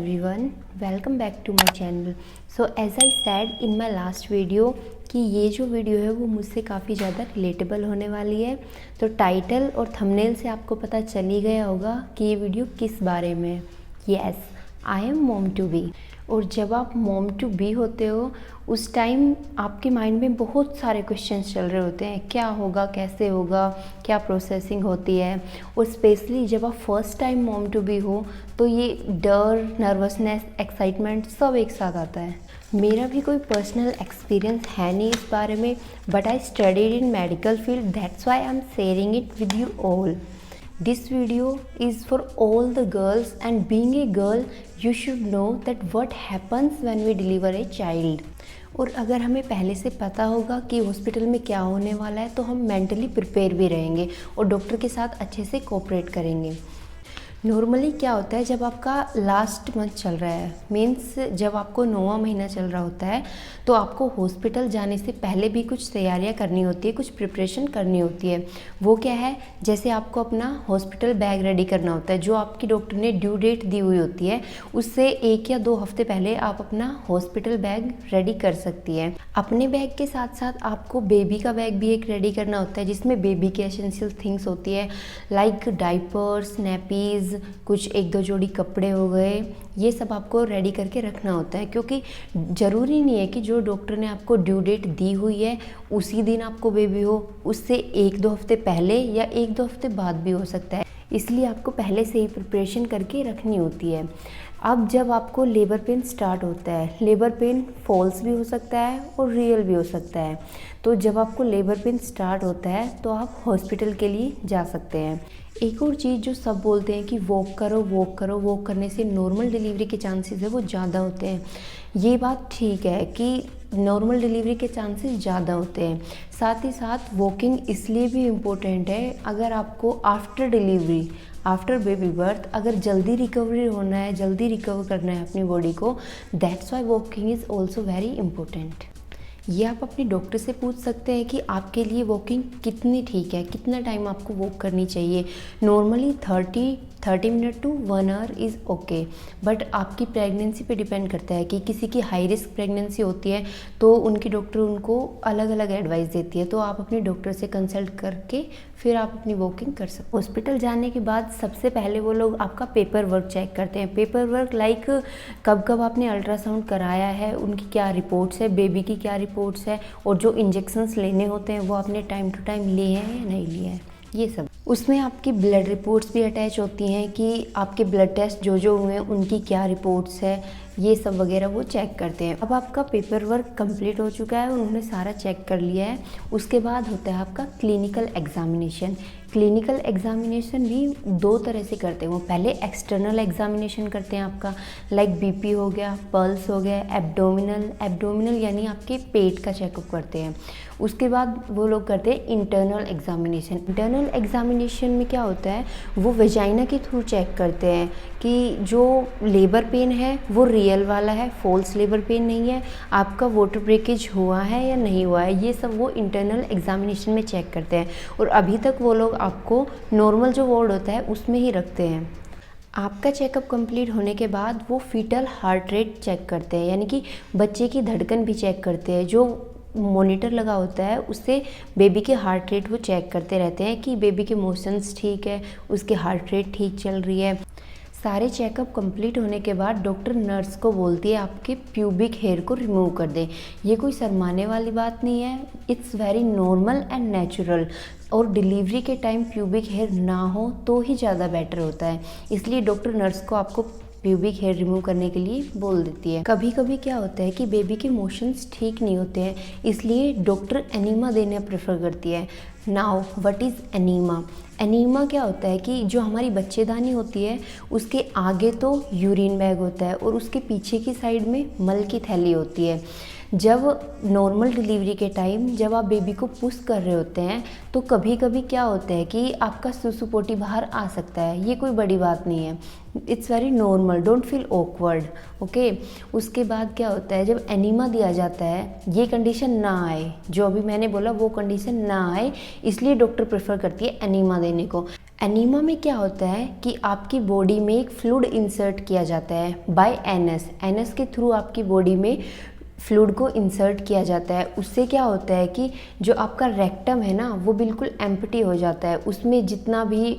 everyone, welcome back to my channel. So as I said in my last video कि ये जो video है वो मुझसे काफ़ी ज़्यादा रिलेटेबल होने वाली है। तो टाइटल और थंबनेल से आपको पता चल ही गया होगा कि ये वीडियो किस बारे में है। Yes, I am mom to be. और जब आप मॉम टू बी होते हो उस टाइम आपके माइंड में बहुत सारे क्वेश्चंस चल रहे होते हैं, क्या होगा, कैसे होगा, क्या प्रोसेसिंग होती है। और स्पेशली जब आप first time mom to be हो तो ये डर, नर्वसनेस, एक्साइटमेंट सब एक साथ आता है। मेरा भी कोई पर्सनल एक्सपीरियंस है नहीं इस बारे में, but I studied in medical field, that's why I am sharing it with you all. This video is for all the girls, and being a girl you should know that what happens when we deliver a child. और अगर हमें पहले से पता होगा कि hospital में क्या होने वाला है तो हम मेंटली प्रिपेयर भी रहेंगे और डॉक्टर के साथ अच्छे से कोऑपरेट करेंगे। नॉर्मली क्या होता है जब आपका लास्ट मंथ चल रहा है, मीन्स जब आपको 9वां महीना चल रहा होता है, तो आपको हॉस्पिटल जाने से पहले भी कुछ तैयारियां करनी होती है, कुछ प्रिपरेशन करनी होती है। वो क्या है, जैसे आपको अपना हॉस्पिटल बैग रेडी करना होता है, जो आपकी डॉक्टर ने ड्यू डेट दी हुई होती है, उससे 1 या 2 हफ्ते पहले आप अपना हॉस्पिटल बैग रेडी कर सकती है। अपने बैग के साथ साथ आपको बेबी का बैग भी एक रेडी करना होता है, जिसमें बेबी के एसेंशियल थिंग्स होती है, लाइक डाइपर्स, नैपीज़, कुछ 1-2 जोड़ी कपड़े हो गए। ये सब आपको रेडी करके रखना होता है, क्योंकि ज़रूरी नहीं है कि जो डॉक्टर ने आपको ड्यू डेट दी हुई है उसी दिन आपको बेबी हो, उससे 1-2 हफ्ते पहले या 1-2 हफ्ते बाद भी हो सकता है। इसलिए आपको पहले से ही प्रिपरेशन करके रखनी होती है। अब जब आपको लेबर पेन स्टार्ट होता है, लेबर पेन फॉल्स भी हो सकता है और रियल भी हो सकता है। तो जब आपको लेबर पेन स्टार्ट होता है तो आप हॉस्पिटल के लिए जा सकते हैं। एक और चीज़ जो सब बोलते हैं कि वॉक करो, वॉक करो, वॉक करने से नॉर्मल डिलीवरी के चांसेस है वो ज़्यादा होते हैं। ये बात ठीक है कि नॉर्मल डिलीवरी के चांसेस ज़्यादा होते हैं। साथ ही साथ वॉकिंग इसलिए भी इम्पोर्टेंट है, अगर आपको after delivery, after baby birth अगर जल्दी रिकवरी होना है, जल्दी रिकवर करना है अपनी बॉडी को, that's why walking is also very important. ये आप अपने डॉक्टर से पूछ सकते हैं कि आपके लिए वॉकिंग कितनी ठीक है, कितना टाइम आपको वॉक करनी चाहिए। Normally 30 minute to 1 hour is okay, but आपकी प्रेगनेंसी पे डिपेंड करता है कि किसी की हाई रिस्क प्रेगनेंसी होती है तो उनकी डॉक्टर उनको अलग अलग एडवाइस देती है। तो आप अपने डॉक्टर से कंसल्ट करके फिर आप अपनी वॉकिंग कर सकते हो। हॉस्पिटल जाने के बाद सबसे पहले वो लोग आपका पेपर वर्क चेक करते हैं। पेपर वर्क लाइक कब कब आपने अल्ट्रासाउंड कराया है, उनकी क्या रिपोर्ट्स है, बेबी की क्या रिपोर्ट्स है, और जो इंजेक्शंस लेने होते हैं वो आपने टाइम टू टाइम लिए हैं या नहीं लिए हैं, ये सब। उसमें आपकी ब्लड रिपोर्ट्स भी अटैच होती हैं कि आपके ब्लड टेस्ट जो हुए हैं उनकी क्या रिपोर्ट्स है, ये सब वगैरह वो चेक करते हैं। अब आपका पेपर वर्क कंप्लीट हो चुका है, उन्होंने सारा चेक कर लिया है। उसके बाद होता है आपका क्लिनिकल एग्जामिनेशन। क्लिनिकल एग्जामिनेशन भी 2 तरह से करते हैं। वो पहले एक्सटर्नल एग्जामिनेशन करते हैं आपका, लाइक बीपी हो गया, पल्स हो गया, एब्डोमिनल यानी आपके पेट का चेकअप करते हैं। उसके बाद वो लोग करते हैं इंटरनल एग्जामिनेशन। इंटरनल एग्जामिनेशन में क्या होता है, वो वेजाइना के थ्रू चेक करते हैं कि जो लेबर पेन है वो रियल वाला है, फॉल्स लेबर पेन नहीं है, आपका वाटर ब्रेकेज हुआ है या नहीं हुआ है, ये सब वो इंटरनल एग्जामिनेशन में चेक करते हैं। और अभी तक वो लोग आपको नॉर्मल जो वार्ड होता है उसमें ही रखते हैं। आपका चेकअप कंप्लीट होने के बाद वो फीटल हार्ट रेट चेक करते हैं, यानी कि बच्चे की धड़कन भी चेक करते हैं। जो मॉनिटर लगा होता है उससे बेबी के हार्ट रेट वो चेक करते रहते हैं कि बेबी के मोशंस ठीक है, उसके हार्ट रेट ठीक चल रही है। सारे चेकअप कंप्लीट होने के बाद डॉक्टर नर्स को बोलती है आपके प्यूबिक हेयर को रिमूव कर दें। ये कोई शर्माने वाली बात नहीं है, it's very normal and natural. और डिलीवरी के टाइम प्यूबिक हेयर ना हो तो ही ज़्यादा बेटर होता है, इसलिए डॉक्टर नर्स को आपको प्यूबिक हेयर रिमूव करने के लिए बोल देती है। कभी कभी क्या होता है कि बेबी के मोशंस ठीक नहीं होते हैं, इसलिए डॉक्टर एनीमा देना प्रेफर करती है। Now what is enema? Enema क्या होता है कि जो हमारी बच्चेदानी होती है उसके आगे तो यूरिन बैग होता है और उसके पीछे की साइड में मल की थैली होती है। जब नॉर्मल डिलीवरी के टाइम जब आप बेबी को पुश कर रहे होते हैं तो कभी कभी क्या होता है कि आपका सुसु पोटी बाहर आ सकता है, ये कोई बड़ी बात नहीं है, it's very normal, don't feel awkward, okay. उसके बाद क्या होता है, जब एनीमा दिया जाता है ये कंडीशन ना आए, जो अभी मैंने बोला वो कंडीशन ना आए, इसलिए डॉक्टर प्रेफर करती है एनीमा देने को। एनीमा में क्या होता है कि आपकी बॉडी में एक फ्लूइड इंसर्ट किया जाता है बाय एनएस के थ्रू आपकी बॉडी में फ्लूइड को इंसर्ट किया जाता है। उससे क्या होता है कि जो आपका रेक्टम है ना वो बिल्कुल एम्प्टी हो जाता है, उसमें जितना भी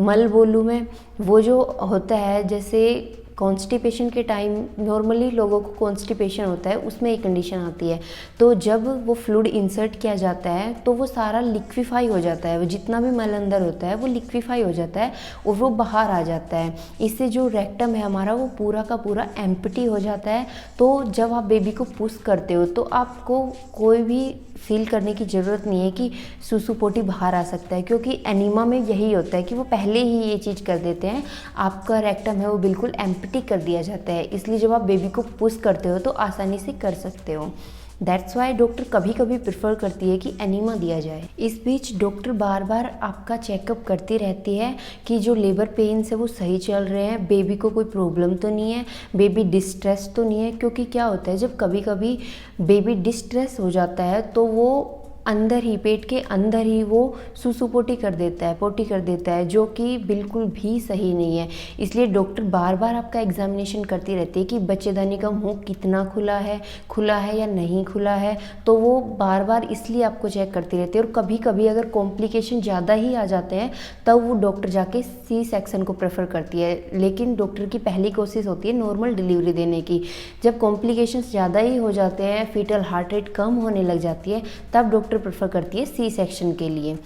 मल बोलूँ मैं वो जो होता है, जैसे कॉन्स्टिपेशन के टाइम नॉर्मली लोगों को कॉन्स्टिपेशन होता है, उसमें एक कंडीशन आती है, तो जब वो फ्लूइड इंसर्ट किया जाता है तो वो सारा लिक्विफाई हो जाता है, वो जितना भी मल अंदर होता है वो लिक्विफाई हो जाता है और वो बाहर आ जाता है। इससे जो रेक्टम है हमारा वो पूरा का पूरा एम्प्टी हो जाता है। तो जब आप बेबी को पुश करते हो तो आपको कोई भी फील करने की ज़रूरत नहीं है कि सुसु पोटी बाहर आ सकता है, क्योंकि एनीमा में यही होता है कि वो पहले ही ये चीज़ कर देते हैं, आपका रेक्टम है वो बिल्कुल एम्प्टी कर दिया जाता है। इसलिए जब आप बेबी को पुश करते हो तो आसानी से कर सकते हो। दैट्स वाई डॉक्टर कभी कभी प्रेफर करती है कि एनीमा दिया जाए। इस बीच डॉक्टर बार बार आपका चेकअप करती रहती है कि जो लेबर पेन्स है वो सही चल रहे हैं, बेबी को कोई प्रॉब्लम तो नहीं है, बेबी डिस्ट्रेस तो नहीं है। क्योंकि क्या होता है जब कभी कभी बेबी डिस्ट्रेस हो जाता है तो वो अंदर ही पेट के अंदर ही वो सुसु पोटी कर देता है, जो कि बिल्कुल भी सही नहीं है। इसलिए डॉक्टर बार बार आपका एग्जामिनेशन करती रहती है कि बच्चेदानी का मुंह कितना खुला है या नहीं खुला है, तो वो बार बार इसलिए आपको चेक करती रहती है। और कभी कभी अगर कॉम्प्लिकेशन ज़्यादा ही आ जाते हैं तब वो डॉक्टर जाके सी सेक्शन को प्रेफर करती है, लेकिन डॉक्टर की पहली कोशिश होती है नॉर्मल डिलीवरी देने की। जब कॉम्प्लिकेशंस ज़्यादा ही हो जाते हैं, फीटल हार्ट रेट कम होने लग जाती है, तब डॉक्टर प्रेफर करती है सी सेक्शन के लिए।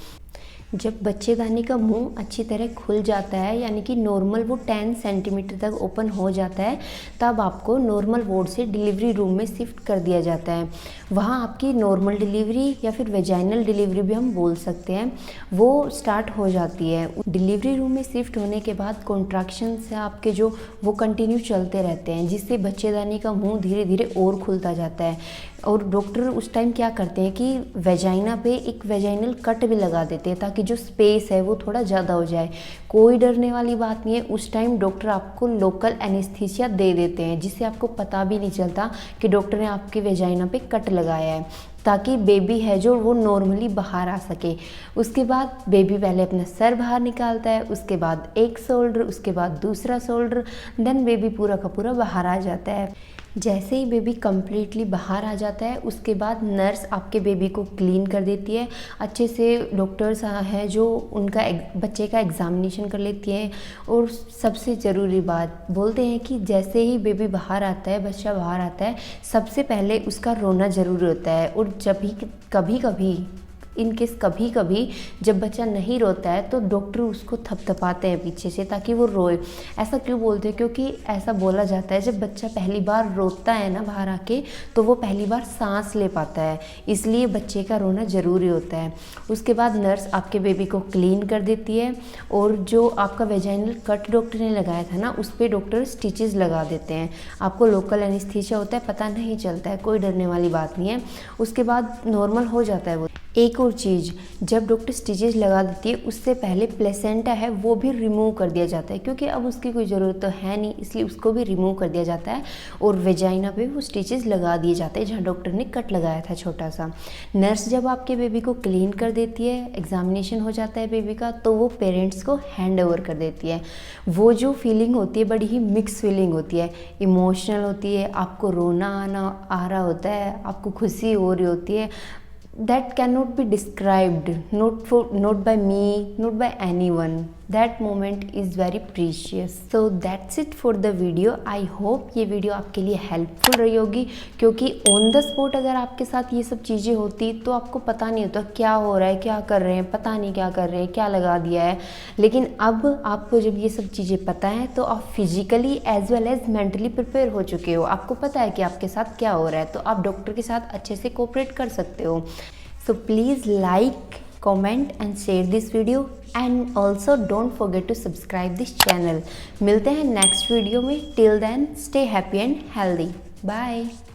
जब बच्चेदानी का मुंह अच्छी तरह खुल जाता है, यानी कि नॉर्मल वो 10 सेंटीमीटर तक ओपन हो जाता है, तब आपको नॉर्मल वार्ड से डिलीवरी रूम में शिफ्ट कर दिया जाता है। वहाँ आपकी नॉर्मल डिलीवरी या फिर वेजाइनल डिलीवरी भी हम बोल सकते हैं, वो स्टार्ट हो जाती है। डिलीवरी रूम में शिफ्ट होने के बाद कॉन्ट्रैक्शंस आपके जो वो कंटिन्यू चलते रहते हैं, जिससे बच्चेदानी का मुंह धीरे धीरे और खुलता जाता है। और डॉक्टर उस टाइम क्या करते हैं कि वेजाइना पे एक वेजाइनल कट भी लगा देते हैं ताकि जो स्पेस है वो थोड़ा ज़्यादा हो जाए। कोई डरने वाली बात नहीं है, उस टाइम डॉक्टर आपको लोकल एनेस्थीसिया दे देते हैं, जिससे आपको पता भी नहीं चलता कि डॉक्टर ने आपके वेजाइना पे कट लगाया है, ताकि बेबी है जो वो नॉर्मली बाहर आ सके। उसके बाद बेबी पहले अपना सर बाहर निकालता है, उसके बाद एक शोल्डर, उसके बाद दूसरा शोल्डर, देन बेबी पूरा का पूरा बाहर आ जाता है। जैसे ही बेबी कम्प्लीटली बाहर आ जाता है उसके बाद नर्स आपके बेबी को क्लीन कर देती है अच्छे से। डॉक्टर्स हैं जो उनका बच्चे का एग्जामिनेशन कर लेती हैं। और सबसे ज़रूरी बात बोलते हैं कि जैसे ही बेबी बाहर आता है, बच्चा बाहर आता है, सबसे पहले उसका रोना ज़रूरी होता है। और जब भी कभी कभी जब बच्चा नहीं रोता है तो डॉक्टर उसको थपथपाते हैं पीछे से ताकि वो रोए। ऐसा क्यों बोलते हैं? क्योंकि ऐसा बोला जाता है जब बच्चा पहली बार रोता है ना बाहर आके, तो वो पहली बार सांस ले पाता है, इसलिए बच्चे का रोना ज़रूरी होता है। उसके बाद नर्स आपके बेबी को क्लीन कर देती है और जो आपका वेजाइनल कट डॉक्टर ने लगाया था ना, उस पर डॉक्टर स्टिचेस लगा देते हैं। आपको लोकल एनेस्थीसिया होता है, पता नहीं चलता है, कोई डरने वाली बात नहीं है। उसके बाद नॉर्मल हो जाता है वो। एक और चीज़, जब डॉक्टर स्टिचेस लगा देती है उससे पहले प्लेसेंटा है वो भी रिमूव कर दिया जाता है, क्योंकि अब उसकी कोई ज़रूरत तो है नहीं, इसलिए उसको भी रिमूव कर दिया जाता है। और वेजाइना पे वो स्टिचेस लगा दिए जाते हैं जहाँ डॉक्टर ने कट लगाया था छोटा सा। नर्स जब आपके बेबी को क्लीन कर देती है, एग्जामिनेशन हो जाता है बेबी का, तो वो पेरेंट्स को हैंड ओवर कर देती है। वो जो फीलिंग होती है बड़ी ही मिक्स फीलिंग होती है, इमोशनल होती है, आपको रोना आ रहा होता है, आपको खुशी हो रही होती है। That cannot be described, not by me, not by anyone. That moment is very precious. So that's it for the video. I hope ये वीडियो आपके लिए हेल्पफुल रही होगी, क्योंकि ऑन द स्पॉट अगर आपके साथ ये सब चीज़ें होती तो आपको पता नहीं होता क्या हो रहा है, क्या कर रहे हैं, पता नहीं क्या कर रहे हैं, क्या लगा दिया है। लेकिन अब आपको जब ये सब चीज़ें पता है तो आप physically as well as mentally prepare हो चुके हो, आपको पता है कि आपके साथ क्या हो रहा है, तो आप डॉक्टर के साथ अच्छे से कोऑपरेट कर सकते हो। So please like, comment and share this video and also don't forget to subscribe this channel. मिलते हैं नेक्स्ट वीडियो में। Till then stay happy and healthy. Bye.